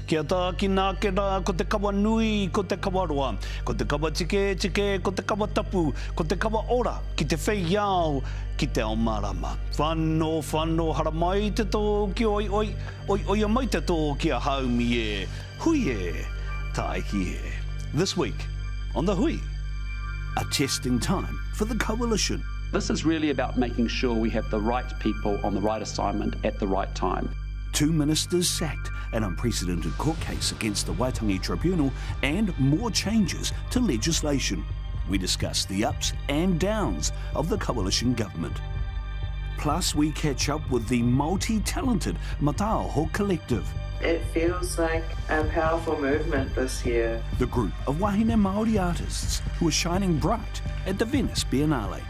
Kia tā ki nā ke rā, ko te kawa nui, ko te kawa roa, ko te kawa tike, ko te kawa tapu, ko te kawa ora, ki te whei iau, ki te ao marama. Whanno, hara mai te tō ki oi mai te tō ki a haumi e, hui e, taiki e. This week, on the Hui, a testing time for the coalition. This is really about making sure we have the right people on the right assignment at the right time. 2 ministers sacked, an unprecedented court case against the Waitangi Tribunal, and more changes to legislation. We discuss the ups and downs of the coalition government. Plus, we catch up with the multi-talented Mataaho Collective. It feels like a powerful movement this year. The group of wahine Māori artists who are shining bright at the Venice Biennale.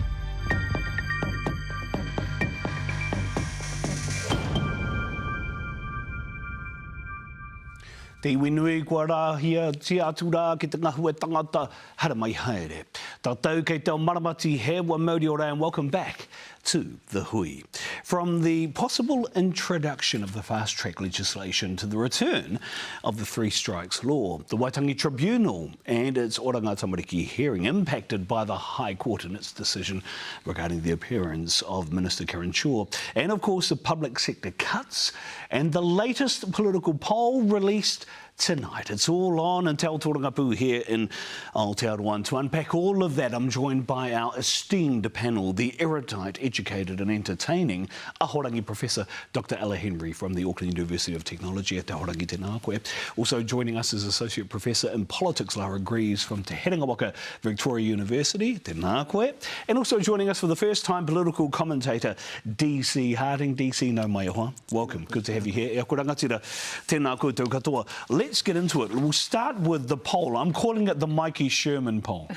Te iwi nui kua rāhia, ti atu rā ki te ngahue tangata, hara mai haere. Tā tau kei te o maramati he wa Māori ora, and welcome back to the Hui. From the possible introduction of the fast-track legislation to the return of the three strikes law, the Waitangi Tribunal and its Oranga Tamariki hearing impacted by the High Court in its decision regarding the appearance of Minister Karen Shaw, and of course the public sector cuts and the latest political poll released tonight. It's all on in Te Aotearoa here in Aotearoa. To unpack all of that, I'm joined by our esteemed panel, the erudite, educated and entertaining Ahorangi Professor Dr. Ella Henry from the Auckland University of Technology at Te Ahorangi Tēnā koe. Also joining us is Associate Professor in Politics Lara Greaves from Te Herengawaka Victoria University, Tēnā koe. And also joining us for the first time, political commentator DC Harding. DC, no mai hoa. Welcome, good to have you here. E ako rangatira, tēnā koutou katoa. Let's get into it. We'll start with the poll. I'm calling it the Mikey Sherman poll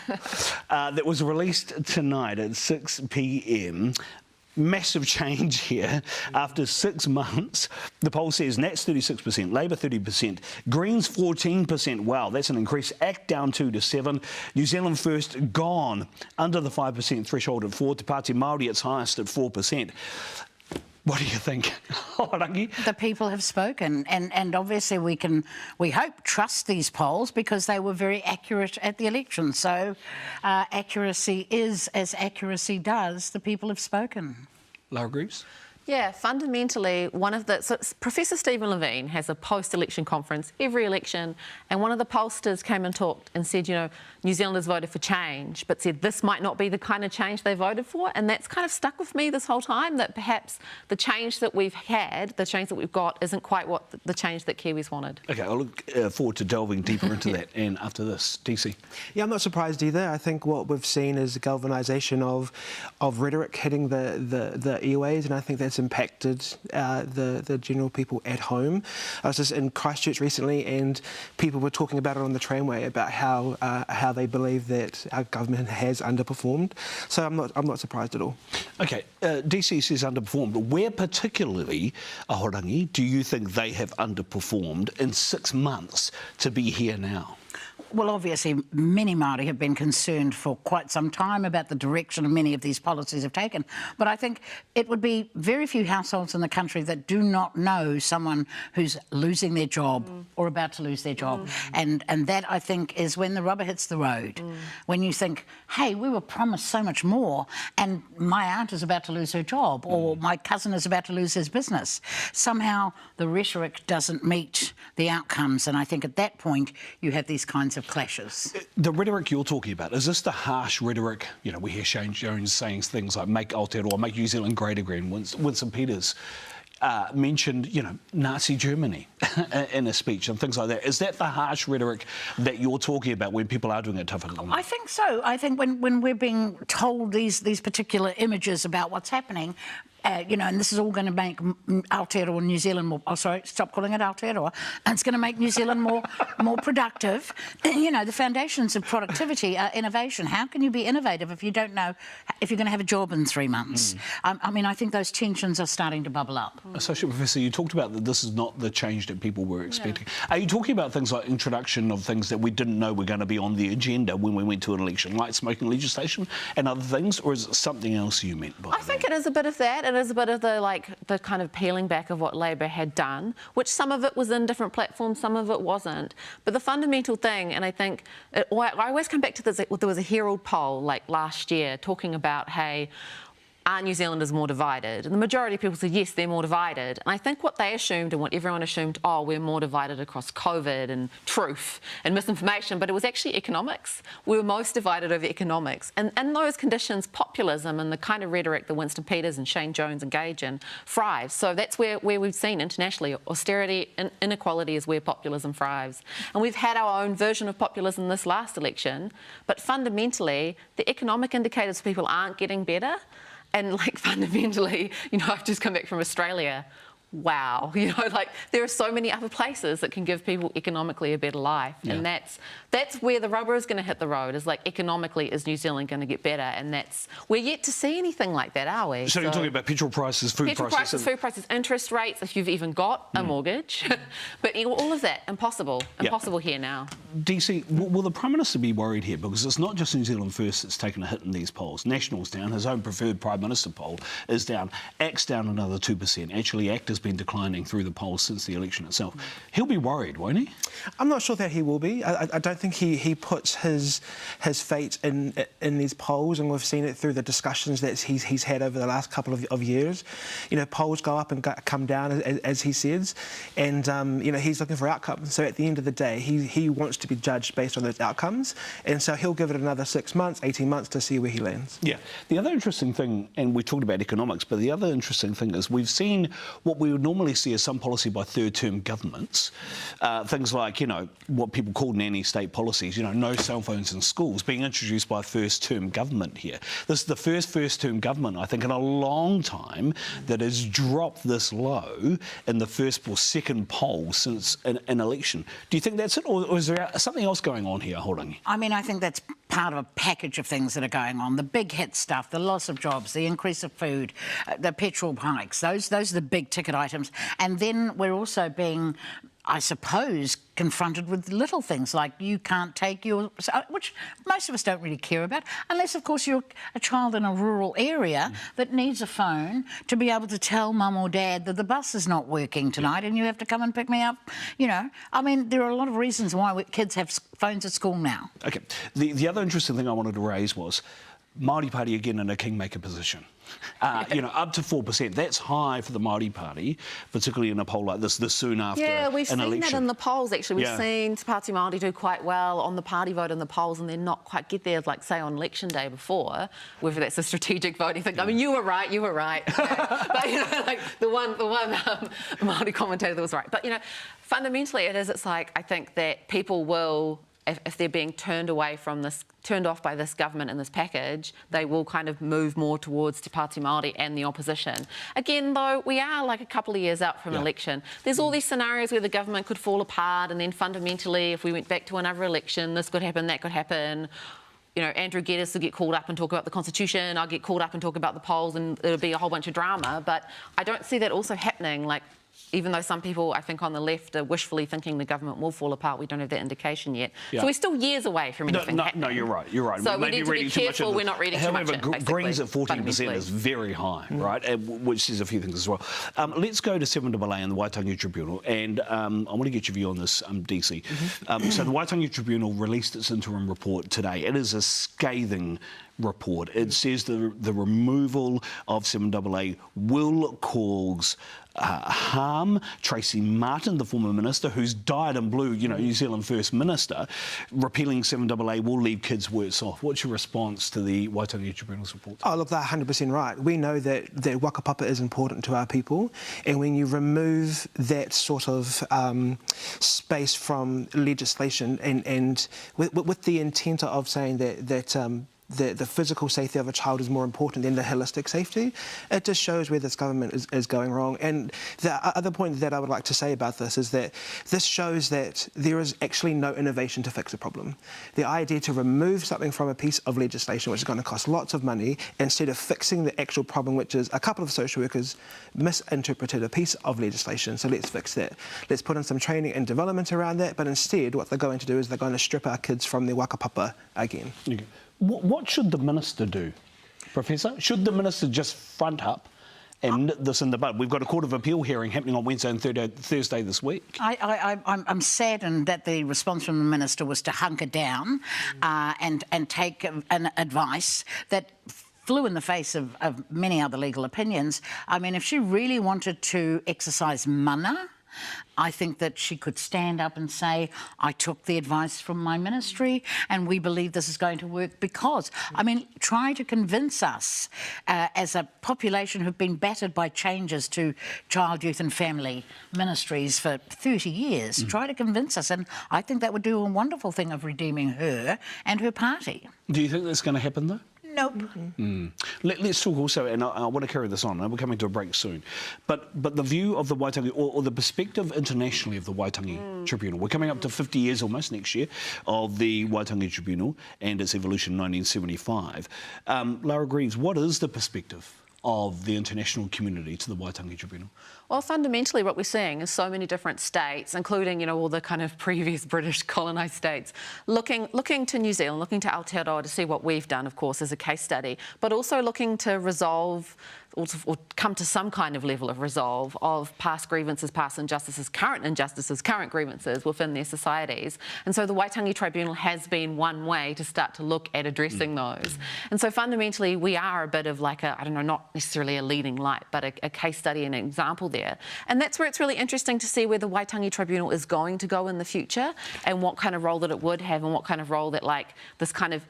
that was released tonight at 6 p.m. Massive change here after 6 months. The poll says Nats 36%, Labour 30%, Greens 14%. Wow, that's an increase. ACT down 2 to 7. New Zealand First gone under the 5% threshold at 4. Te Pāti Māori its highest at 4%. What do you think, Rangi? The people have spoken, and obviously we hope, trust these polls because they were very accurate at the election. So accuracy is as accuracy does. The people have spoken. Lara Greaves? Yeah, fundamentally, so Professor Stephen Levine has a post-election conference every election, and one of the pollsters came and talked and said, you know, New Zealanders voted for change, but said this might not be the kind of change they voted for, and that's kind of stuck with me this whole time, that perhaps the change that we've had, the change that we've got, isn't quite what the change that Kiwis wanted. OK, I'll look forward to delving deeper into that, and after this, DC. Yeah, I'm not surprised either. I think what we've seen is a galvanisation of rhetoric hitting the airways, and I think that's impacted the general people at home. I was just in Christchurch recently, and people were talking about it on the tramway about how they believe that our government has underperformed. So I'm not surprised at all. OK, DC says underperformed, but where particularly, Ahorangi, do you think they have underperformed in 6 months to be here now? Well, obviously, many Māori have been concerned for quite some time about the direction many of these policies have taken. But I think it would be very few households in the country that do not know someone who's losing their job or about to lose their job. And that, I think, is when the rubber hits the road. When you think, hey, we were promised so much more, and my aunt is about to lose her job, or my cousin is about to lose his business. Somehow the rhetoric doesn't meet the outcomes, and I think at that point you have these kinds of clashes. The rhetoric you're talking about, is this the harsh rhetoric? You know, we hear Shane Jones saying things like make Aotearoa, make New Zealand great again. Winston Peters mentioned, you know, Nazi Germany in a speech and things like that. Is that the harsh rhetoric that you're talking about when people are doing it tough? I think so. I think when we're being told these particular images about what's happening, you know, and this is all going to make Aotearoa New Zealand more... Oh, sorry, stop calling it Aotearoa. And it's going to make New Zealand more productive. You know, the foundations of productivity are innovation. How can you be innovative if you don't know if you're going to have a job in 3 months? I mean, I think those tensions are starting to bubble up. Associate Professor, you talked about that this is not the change that people were expecting. No. Are you talking about things like introduction of things that we didn't know were going to be on the agenda when we went to an election, like smoking legislation and other things, or is it something else you meant by that? I think it is a bit of that. it is a bit of the kind of peeling back of what Labor had done, which some of it was in different platforms, some of it wasn't. But the fundamental thing, and I think, I always come back to this, there was a Herald poll like last year talking about, hey, are New Zealanders more divided? And the majority of people said, yes, they're more divided. And I think what they assumed and what everyone assumed, oh, we're more divided across COVID and truth and misinformation, but it was actually economics. We were most divided over economics. And in those conditions, populism and the kind of rhetoric that Winston Peters and Shane Jones engage in thrives. So that's where we've seen internationally, austerity and inequality is where populism thrives. And we've had our own version of populism this last election, but fundamentally, the economic indicators for people aren't getting better. And like fundamentally, you know, I've just come back from Australia. Wow, you know, like there are so many other places that can give people economically a better life, and that's where the rubber is going to hit the road. Is like economically, is New Zealand going to get better? And we're yet to see anything like that, are we? So you're talking about petrol prices, food prices, food prices, interest rates, if you've even got a mortgage, but all of that impossible here now. DC, will the Prime Minister be worried here? Because it's not just New Zealand First that's taken a hit in these polls. National's down, his own preferred Prime Minister poll is down. ACT's down another 2%. Actually, ACT has been declining through the polls since the election itself. He'll be worried, won't he? I'm not sure that he will be. I don't think he puts his fate in these polls, and we've seen it through the discussions that he's had over the last couple of years. You know, polls go up and come down, as he says, and you know, he's looking for outcomes. So at the end of the day, he wants to be judged based on those outcomes, and so he'll give it another 6 months, 18 months to see where he lands. Yeah. The other interesting thing, and we talked about economics, but the other interesting thing is we've seen what we would normally see as some policy by third-term governments, things like, you know, what people call nanny state policies, you know, no cell phones in schools, being introduced by first-term government here. This is the first-term government, I think, in a long time that has dropped this low in the first or second poll since an election. Do you think that's it, or is there something else going on here, Waitangi? I mean, I think that's part of a package of things that are going on. The big hit stuff, the loss of jobs, the increase of food, the petrol hikes, those are the big ticket items. And then we're also being, I suppose, confronted with little things like you can't take your... which most of us don't really care about, unless, of course, you're a child in a rural area that needs a phone to be able to tell mum or dad that the bus is not working tonight and you have to come and pick me up. You know, I mean, there are a lot of reasons why kids have phones at school now. OK. The other interesting thing I wanted to raise was Māori Party again in a kingmaker position. You know, up to 4%. That's high for the Māori Party, particularly in a poll like this soon after an election. Yeah, we've seen that in the polls, actually. We've seen Te Pāti Māori do quite well on the party vote in the polls and then not quite get there, like, say, on election day before, whether that's a strategic voting thing. I mean, you were right. But, you know, like, the one Māori commentator that was right. But, you know, fundamentally it is, it's like, I think that people will... If they're being turned off by this government and this package, they will kind of move more towards Te Pāti Māori and the opposition. Again, though, we are like a couple of years out from an election. There's all these scenarios where the government could fall apart, and then fundamentally, if we went back to another election, this could happen, that could happen. You know, Andrew Geddes will get called up and talk about the Constitution, I'll get called up and talk about the polls, and it'll be a whole bunch of drama. But I don't see that also happening. Like, even though some people, I think, on the left are wishfully thinking the government will fall apart, we don't have that indication yet. Yeah. So we're still years away from anything happening. No, you're right. So we need to be careful we're not reading too much in, However, Greens at 14% is very high, right? Which says a few things as well. Let's go to 7AA and the Waitangi Tribunal, and I want to get your view on this, DC. So the Waitangi Tribunal released its interim report today. It is a scathing report. It says the removal of 7AA will cause harm. Tracy Martin, the former minister, who's dyed in blue, you know, New Zealand First Minister, repealing 7AA will leave kids worse off. What's your response to the Waitangi Tribunal's report? Oh, look, they're 100% right. We know that whakapapa is important to our people, and when you remove that sort of space from legislation and with the intent of saying that the physical safety of a child is more important than the holistic safety, it just shows where this government is going wrong. And the other point that I would like to say about this is that this shows that there is actually no innovation to fix a problem. The idea to remove something from a piece of legislation which is going to cost lots of money instead of fixing the actual problem, which is a couple of social workers misinterpreted a piece of legislation, so let's fix that. Let's put in some training and development around that, but instead what they're going to do is they're going to strip our kids from their whakapapa again. What should the minister do, Professor? Should the minister just front up and nip this in the bud. We've got a Court of Appeal hearing happening on Wednesday and Thursday this week. I'm saddened that the response from the Minister was to hunker down and take an advice that flew in the face of many other legal opinions. I mean, if she really wanted to exercise mana, I think that she could stand up and say, I took the advice from my ministry and we believe this is going to work because, I mean, try to convince us as a population who've been battered by changes to child, youth and family ministries for 30 years, try to convince us, and I think that would do a wonderful thing of redeeming her and her party. Do you think that's going to happen though? Nope. Let's talk also, and I want to carry this on, and we're coming to a break soon, but the view of the Waitangi, or the perspective internationally of the Waitangi Tribunal. We're coming up to 50 years almost next year of the Waitangi Tribunal and its evolution in 1975. Lara Greaves, what is the perspective of the international community to the Waitangi Tribunal? Well, fundamentally what we're seeing is so many different states, including, you know, all the kind of previous British colonised states, looking to New Zealand, looking to Aotearoa to see what we've done, of course, as a case study, but also looking to resolve or come to some kind of level of resolve of past grievances, past injustices, current grievances within their societies. And so the Waitangi Tribunal has been one way to start to look at addressing those. And so fundamentally we are a bit of like a, I don't know, not necessarily a leading light, but a case study and an example there. And that's where it's really interesting to see where the Waitangi Tribunal is going to go in the future and what kind of role that it would have and what kind of role that like this kind of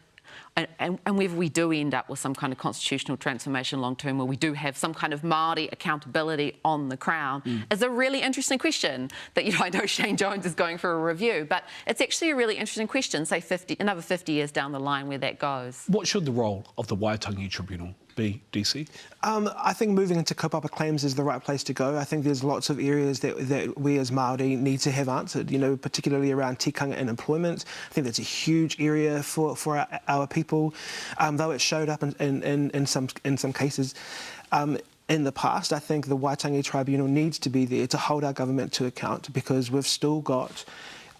and whether we do end up with some kind of constitutional transformation long term, where we do have some kind of Māori accountability on the Crown, is a really interesting question that, you know, I know Shane Jones is going for a review, but it's actually a really interesting question, say another 50 years down the line where that goes. What should the role of the Waitangi Tribunal be, DC? I think moving into kaupapa claims is the right place to go. I think there's lots of areas that we as Māori need to have answered, you know, particularly around tikanga and employment. I think that's a huge area for our people, though it showed up in some cases. In the past, I think the Waitangi Tribunal needs to be there to hold our government to account, because we've still got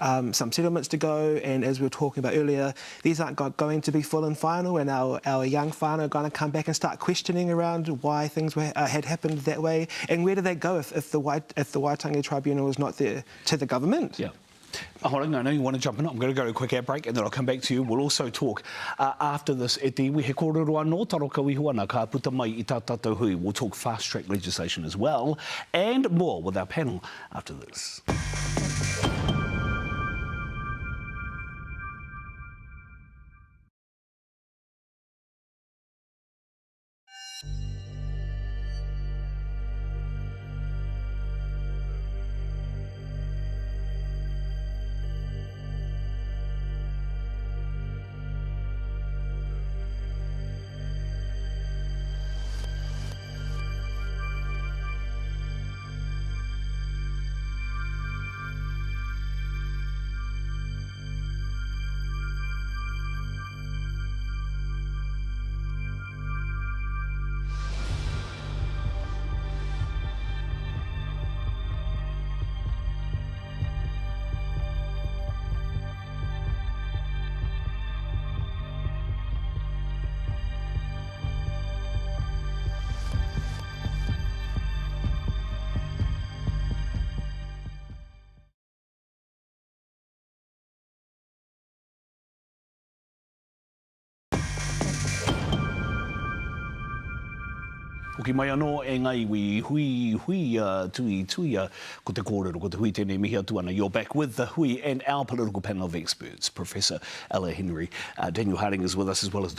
some settlements to go, and as we were talking about earlier, these aren't going to be full and final, and our young whānau are going to come back and start questioning around why things had happened that way, and where do they go if the Waitangi Tribunal is not there? To the government? Yeah. Ahoranga, I know you want to jump in. I'm going to go to a quick ad break and then I'll come back to you. We'll also talk after this e te iwi he kōrero anō taroka wihuana ka puta mai I tā tātou hui. We'll talk fast-track legislation as well and more with our panel after this. Hoki mai anō e ngai hui tui ko te kōrero, ko te hui tēnei mihi atu ana. You're back with the hui and our political panel of experts. Professor Ella Henry, Daniel Harding is with us, as well as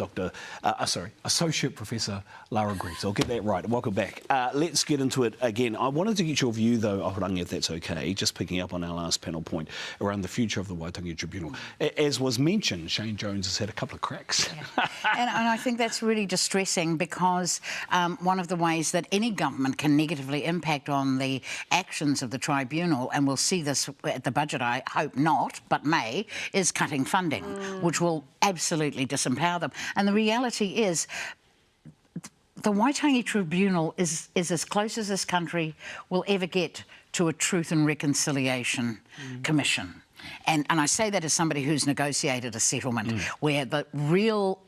Associate Professor Lara Greaves. I'll get that right. Welcome back. Let's get into it again. I wanted to get your view, though, Ahoranga, if that's okay, just picking up on our last panel point around the future of the Waitangi Tribunal. As was mentioned, Shane Jones has had a couple of cracks. Yeah. and I think that's really distressing, because one of the ways that any government can negatively impact on the actions of the tribunal, and we'll see this at the budget, I hope not, but may, is cutting funding, which will absolutely disempower them. And the reality is, the Waitangi Tribunal is as close as this country will ever get to a Truth and Reconciliation Commission. And I say that as somebody who's negotiated a settlement where the real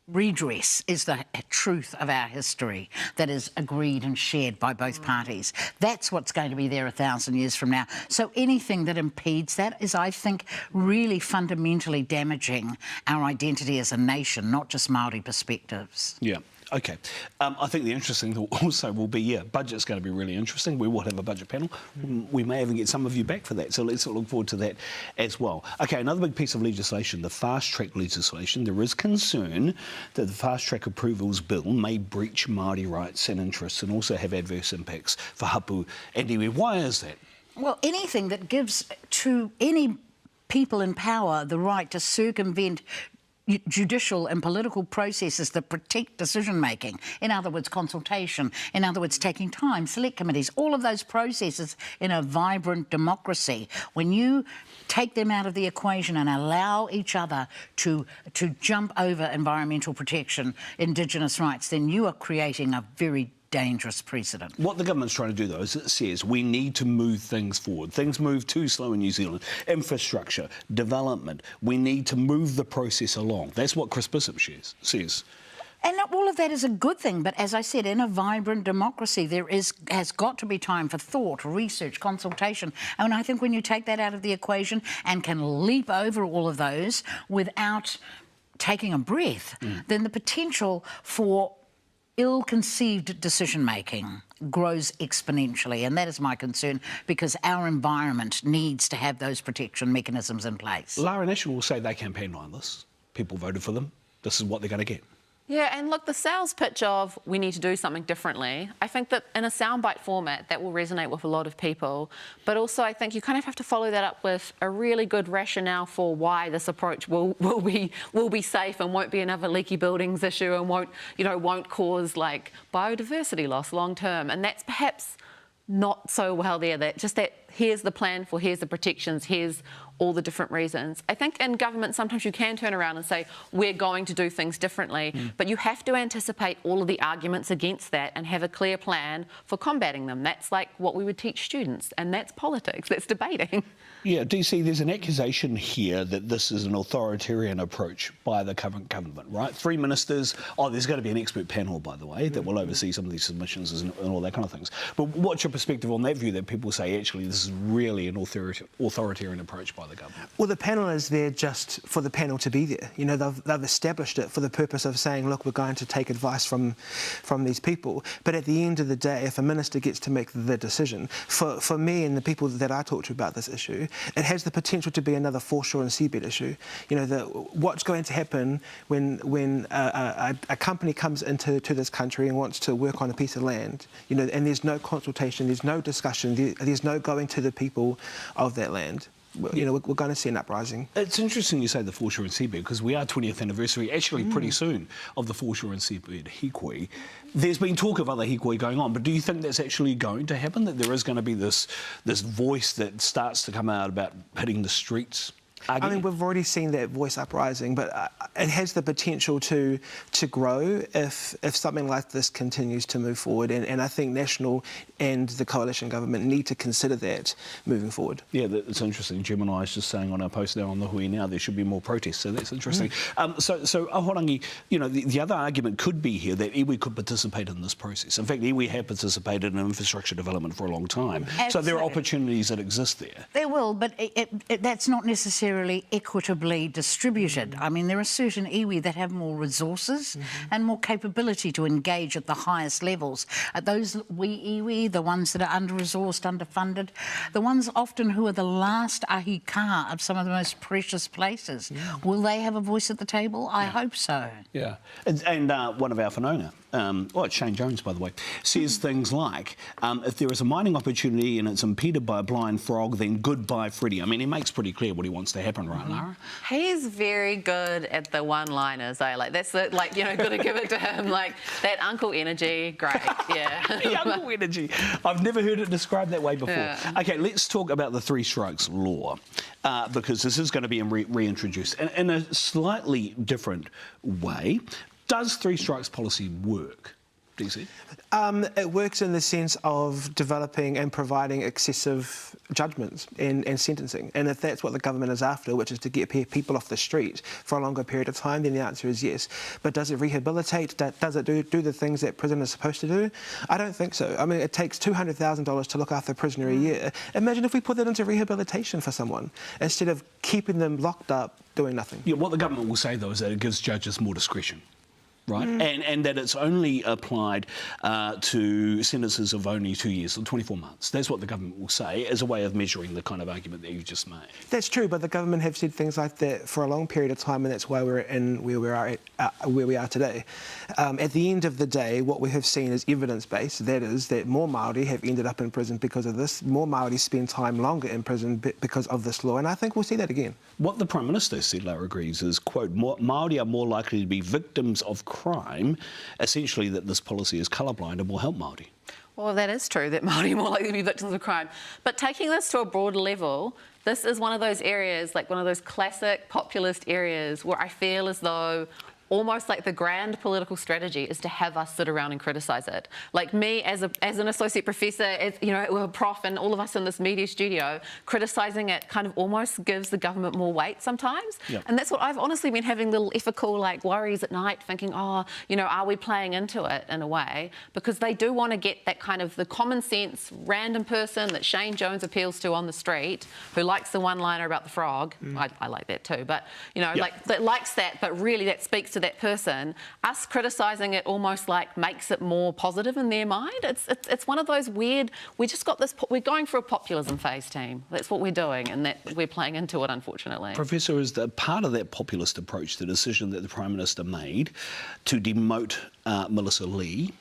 redress is the truth of our history that is agreed and shared by both parties. That's what's going to be there 1,000 years from now. So anything that impedes that is, I think, really fundamentally damaging our identity as a nation, not just Māori perspectives. Yeah. OK. I think the interesting thing also will be, budget's going to be really interesting. We will have a budget panel. We may even get some of you back for that, so let's look forward to that as well. OK, another big piece of legislation, the fast-track legislation. There is concern that the fast-track approvals bill may breach Māori rights and interests and also have adverse impacts for hapu and iwi. Why is that? Well, anything that gives to any people in power the right to circumvent judicial and political processes that protect decision-making, in other words, consultation, in other words, taking time, select committees, all of those processes in a vibrant democracy, when you take them out of the equation and allow each other to jump over environmental protection, Indigenous rights, then you are creating a very dangerous precedent. What the government's trying to do, though, is it says we need to move things forward. Things move too slow in New Zealand. Infrastructure, development, we need to move the process along. That's what Chris Bishop says. And all of that is a good thing, but as I said, in a vibrant democracy, has got to be time for thought, research, consultation. And I think when you take that out of the equation and can leap over all of those without taking a breath, then the potential for ill-conceived decision-making grows exponentially, and that is my concern, because our environment needs to have those protection mechanisms in place. Lara National will say they campaigned on this. People voted for them. This is what they're going to get. Yeah, and look, the sales pitch of we need to do something differently, I think that in a soundbite format that will resonate with a lot of people, but also I think you kind of have to follow that up with a really good rationale for why this approach will be safe and won't be another leaky buildings issue and won't cause like biodiversity loss long term. And that's perhaps not so well there, that here's the plan for, here's the protections, here's all the different reasons. I think in government sometimes you can turn around and say we're going to do things differently, but you have to anticipate all of the arguments against that and have a clear plan for combating them. That's like what we would teach students, and that's politics, that's debating. Yeah, DC, there's an accusation here that this is an authoritarian approach by the current government, right? 3 ministers. Oh, there's going to be an expert panel, by the way, that will oversee some of these submissions and all that kind of things. But what's your perspective on that view, that people say actually this is really an authoritarian approach by the government? Well, the panel is there just for the panel to be there. You know, they've established it for the purpose of saying, look, we're going to take advice from these people. But at the end of the day, if a minister gets to make the decision, for me and the people that I talk to about this issue, it has the potential to be another foreshore and seabed issue. You know, what's going to happen when a company comes into this country and wants to work on a piece of land, you know, and there's no consultation, there's no discussion, there's no going to the people of that land. You know, we're going to see an uprising. It's interesting you say the foreshore and seabed, because we are 20th anniversary, actually pretty soon, of the foreshore and seabed hikoi. There's been talk of other hikoi going on, but do you think that's actually going to happen, that there is going to be this voice that starts to come out about hitting the streets? I mean, we've already seen that voice uprising, but it has the potential to grow if something like this continues to move forward. And I think National and the coalition government need to consider that moving forward. Yeah, it's interesting. Gemini is just saying on our post now on the Hui now there should be more protests, so that's interesting. So Ahorangi, you know, the other argument could be here that iwi could participate in this process. In fact, iwi have participated in infrastructure development for a long time. Absolutely. So there are opportunities that exist there. There will, but that's not necessarily equitably distributed. I mean, there are certain iwi that have more resources and more capability to engage at the highest levels. Those wee iwi, the ones that are under-resourced, underfunded, the ones often who are the last ahi ka of some of the most precious places. Will they have a voice at the table? I hope so. Yeah. And one of our whanaunga, it's Shane Jones, by the way, says things like, if there is a mining opportunity and it's impeded by a blind frog, then goodbye, Freddie. I mean, he makes pretty clear what he wants to happen, right, Lara? He's very good at the one-liners, Like, that's the, got to give it to him. Like, that uncle energy, great, yeah. The uncle energy. I've never heard it described that way before. Yeah. OK, let's talk about the three strikes law, because this is going to be reintroduced in a slightly different way. Does three strikes policy work? DC? It works in the sense of developing and providing excessive judgments and sentencing. And if that's what the government is after, which is to get people off the street for a longer period of time, then the answer is yes. But does it rehabilitate? Does it do the things that prison is supposed to do? I don't think so. I mean, it takes $200,000 to look after a prisoner a year. Imagine if we put that into rehabilitation for someone instead of keeping them locked up doing nothing. Yeah, what the government will say, though, is that it gives judges more discretion. Right, and that it's only applied to sentences of only 2 years or 24 months. That's what the government will say as a way of measuring the kind of argument that you just made. That's true, but the government have said things like that for a long period of time, and that's why we're in where we are today. At the end of the day, what we have seen is evidence-based. That is, that more Māori have ended up in prison because of this. More Māori spend time longer in prison because of this law, and I think we'll see that again. What the Prime Minister said, Lara agrees, is, quote, Māori are more likely to be victims of crime, essentially that this policy is colourblind and will help Māori. Well, that is true, that Māori are more likely to be victims of crime. But taking this to a broader level, this is one of those areas, like one of those classic populist areas where I feel as though almost like the grand political strategy is to have us sit around and criticise it. Like me as an associate professor, as, you know, a prof, and all of us in this media studio, criticising it kind of almost gives the government more weight sometimes. Yep. And that's what I've honestly been having little ethical like worries at night, thinking, oh, you know, are we playing into it in a way? Because they do want to get that kind of the common sense random person that Shane Jones appeals to on the street, who likes the one-liner about the frog. I like that too, but you know, like that likes that, but really that speaks to that person. Us criticising it almost like makes it more positive in their mind. It's one of those weird. We just got this. We're going for a populism phase, team. That's what we're doing, and that we're playing into it, unfortunately. Professor, is the part of that populist approach the decision that the Prime Minister made to demote Melissa Lee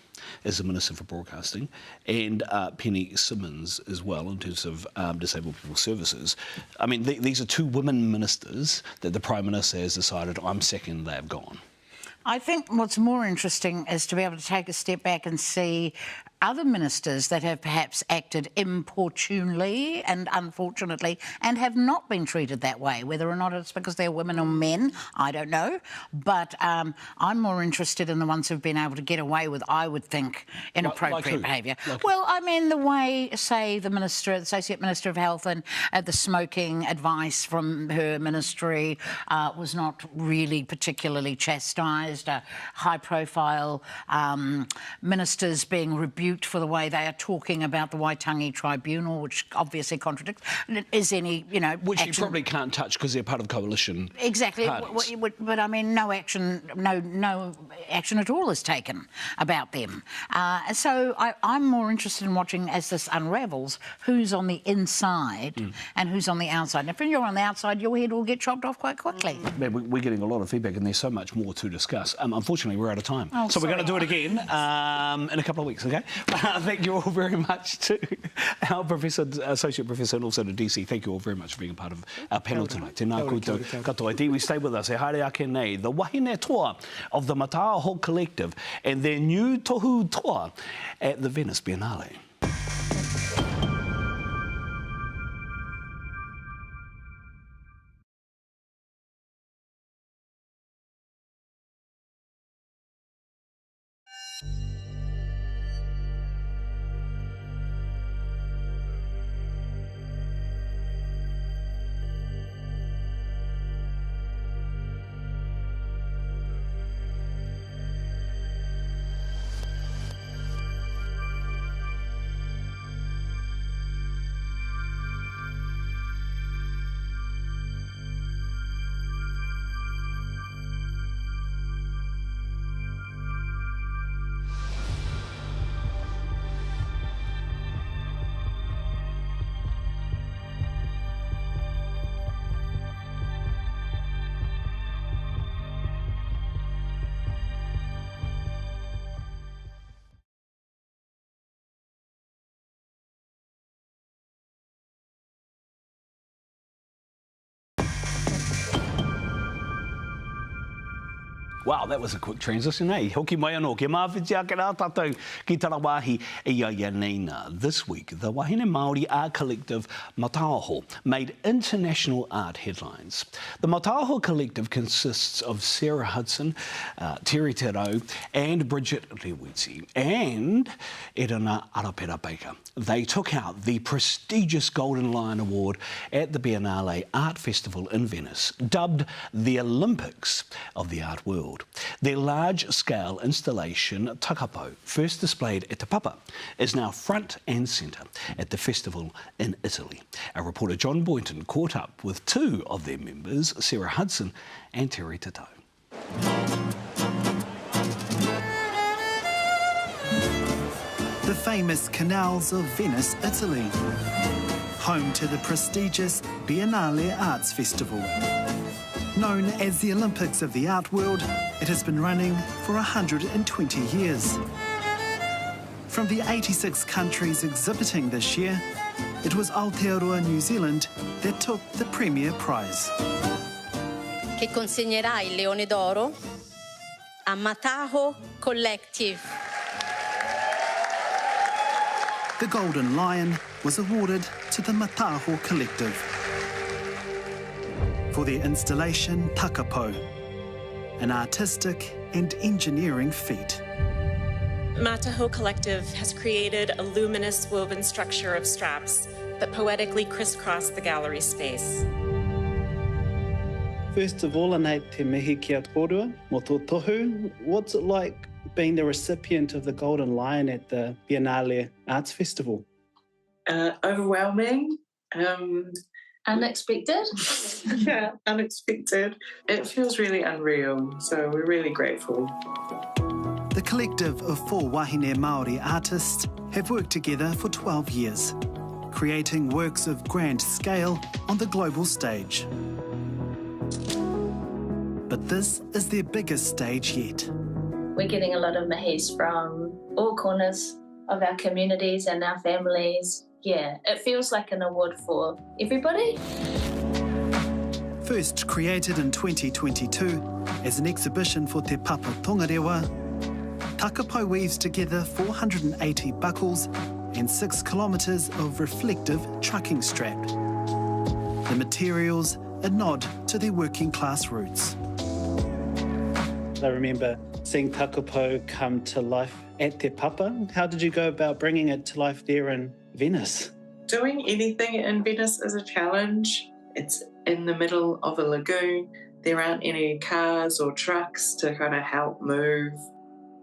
as the Minister for Broadcasting, and Penny Simmons as well in terms of Disabled People's Services? I mean, these are two women ministers that the Prime Minister has decided, I'm second, they've gone. I think what's more interesting is to be able to take a step back and see other ministers that have perhaps acted importunely and unfortunately and have not been treated that way. Whether or not it's because they're women or men, I don't know. But I'm more interested in the ones who've been able to get away with, I would think, inappropriate behaviour. Well, I mean, the way, say, the Associate Minister of Health and the smoking advice from her ministry was not really particularly chastised. High-profile ministers being rebuked for the way they are talking about the Waitangi Tribunal, which obviously contradicts. Is any, you know, which action... you probably can't touch because they're part of coalition. Exactly, but I mean, no action at all is taken about them. So I'm more interested in watching as this unravels who's on the inside and who's on the outside. And if you're on the outside, your head will get chopped off quite quickly. Man, we're getting a lot of feedback, and there's so much more to discuss. Unfortunately, we're out of time, so we're going to do it again in a couple of weeks. Okay. Thank you all very much to our Professor, Associate Professor, and also to DC. Thank you all very much for being a part of our panel tonight. Tēnā koutou katoa. We stay with us. E haere ake nei, the wahine toa of the Mataaho Collective and their new tohu toa at the Venice Biennale. Wow, that was a quick transition, eh? Hoki mai anō, ke mawhitia ke rā tātou ki Tarawahi e ia neina. This week, the Wahine Māori Art Collective Mataaho made international art headlines. The Mataaho Collective consists of Sarah Hudson, Terry Terau and Bridget Rewiti and Erina Arapera Baker. They took out the prestigious Golden Lion Award at the Biennale Art Festival in Venice, dubbed the Olympics of the art world. Their large-scale installation, Takapo, first displayed at Te Papa, is now front and centre at the festival in Italy. Our reporter John Boynton caught up with two of their members, Sarah Hudson and Terry Terau. The famous canals of Venice, Italy, home to the prestigious Biennale Arts Festival. Known as the Olympics of the art world, it has been running for 120 years. From the 86 countries exhibiting this year, it was Aotearoa, New Zealand that took the premier prize. Che consegnerà il Leone d'Oro a Mataaho Collective. The Golden Lion was awarded to the Mataaho Collective for their installation Takapo, an artistic and engineering feat. Mataaho Collective has created a luminous woven structure of straps that poetically crisscross the gallery space. First of all, anei te mihi ki atorua, mo tō tohu. What's it like being the recipient of the Golden Lion at the Biennale Arts Festival? Overwhelming. Unexpected? Yeah, unexpected. It feels really unreal, so we're really grateful. The collective of 4 Wahine Māori artists have worked together for 12 years, creating works of grand scale on the global stage. But this is their biggest stage yet. We're getting a lot of mahis from all corners of our communities and our families. Yeah, it feels like an award for everybody. First created in 2022 as an exhibition for Te Papa Tongarewa, Takapo weaves together 480 buckles and 6 kilometres of reflective trucking strap. The materials a nod to their working class roots. I remember seeing Takapo come to life at Te Papa. How did you go about bringing it to life there in Venice? Doing anything in Venice is a challenge. It's in the middle of a lagoon. There aren't any cars or trucks to kind of help move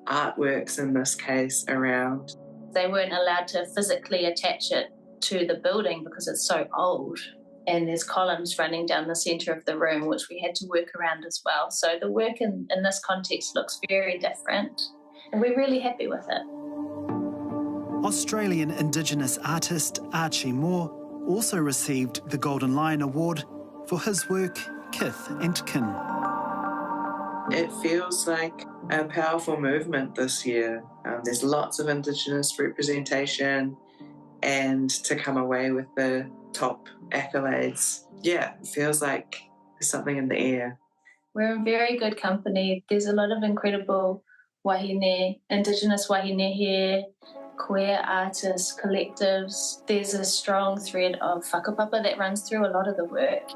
artworks, in this case, around. They weren't allowed to physically attach it to the building because it's so old. And there's columns running down the centre of the room, which we had to work around as well. So the work in this context looks very different, and we're really happy with it. Australian Indigenous artist Archie Moore also received the Golden Lion Award for his work Kith and Kin. It feels like a powerful movement this year. There's lots of Indigenous representation, and to come away with the top accolades, yeah, it feels like there's something in the air. We're in very good company. There's a lot of incredible wahine, Indigenous wahine here, queer artists, collectives. There's a strong thread of whakapapa that runs through a lot of the work.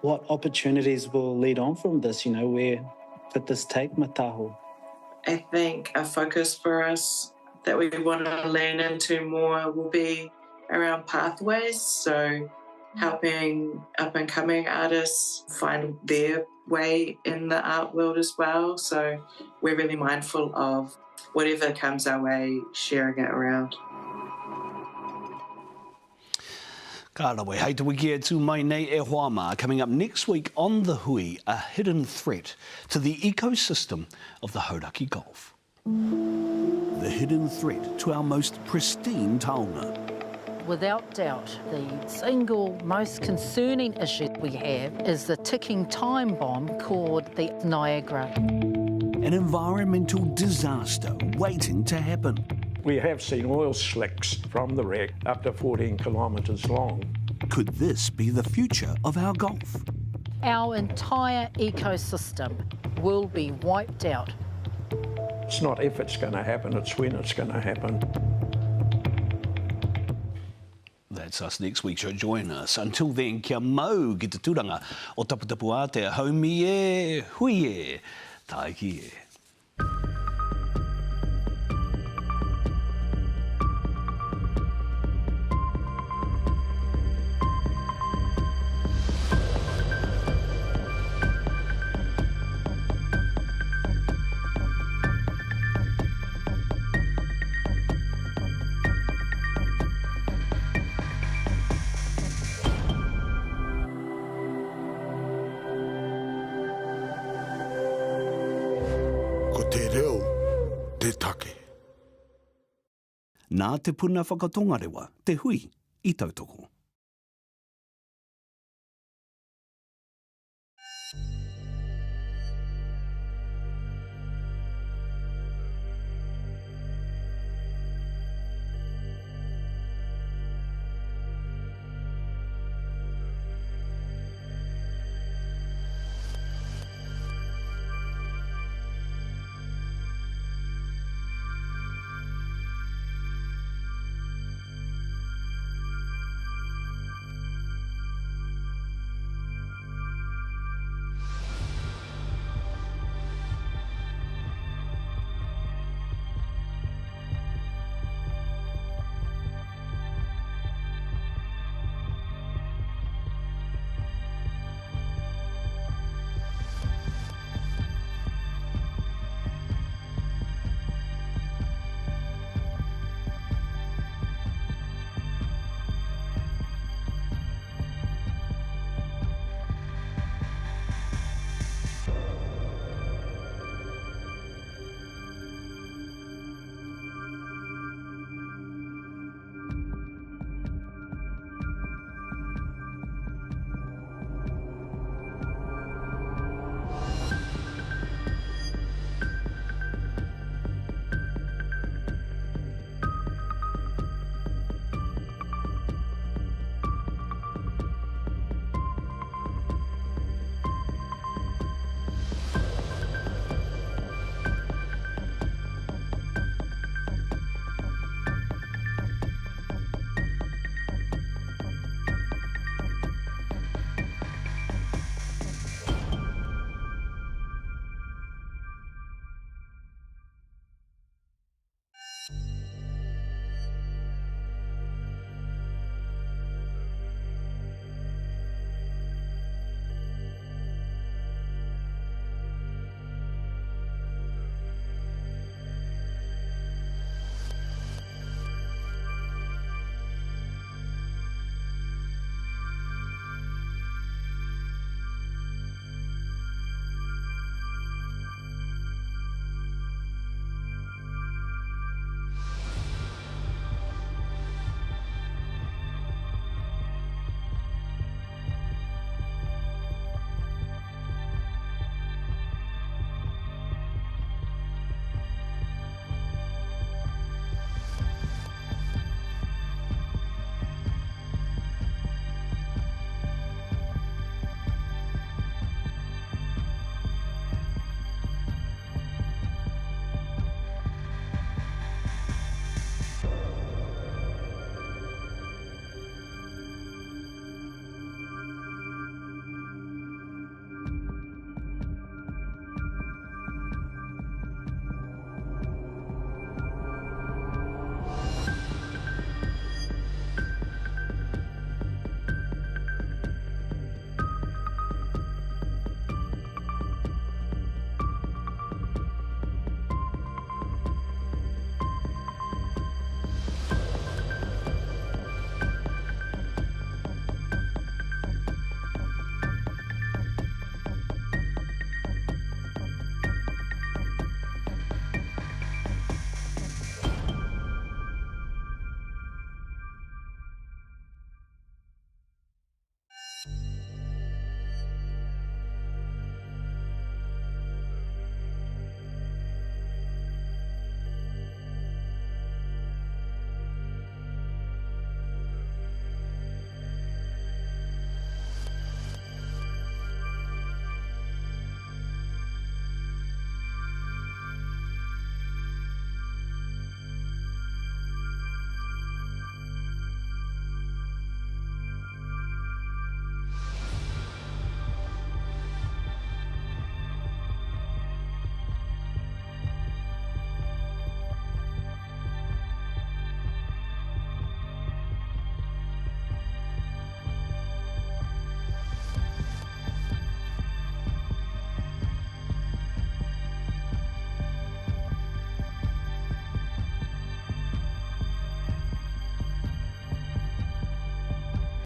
What opportunities will lead on from this? You know, where could this take Mataaho? I think a focus for us that we want to lean into more will be around pathways, so helping up-and-coming artists find their way in the art world as well. So we're really mindful of whatever comes our way, sharing it around. Kārawe, hei te wiki e tū mai nei e Hoama. Coming up next week on The Hui, a hidden threat to the ecosystem of the Hauraki Gulf. The hidden threat to our most pristine taonga. Without doubt, the single most concerning issue we have is the ticking time bomb called the Niagara. An environmental disaster waiting to happen. We have seen oil slicks from the wreck up to 14 kilometres long. Could this be the future of our Gulf? Our entire ecosystem will be wiped out. It's not if it's going to happen, it's when it's going to happen. That's us next week, so join us. Until then, kia mau ki te tūranga o taputapu a te haumi e, hui e, tāiki e. Nā te puna whakatongarewa, te hui, i tautoko.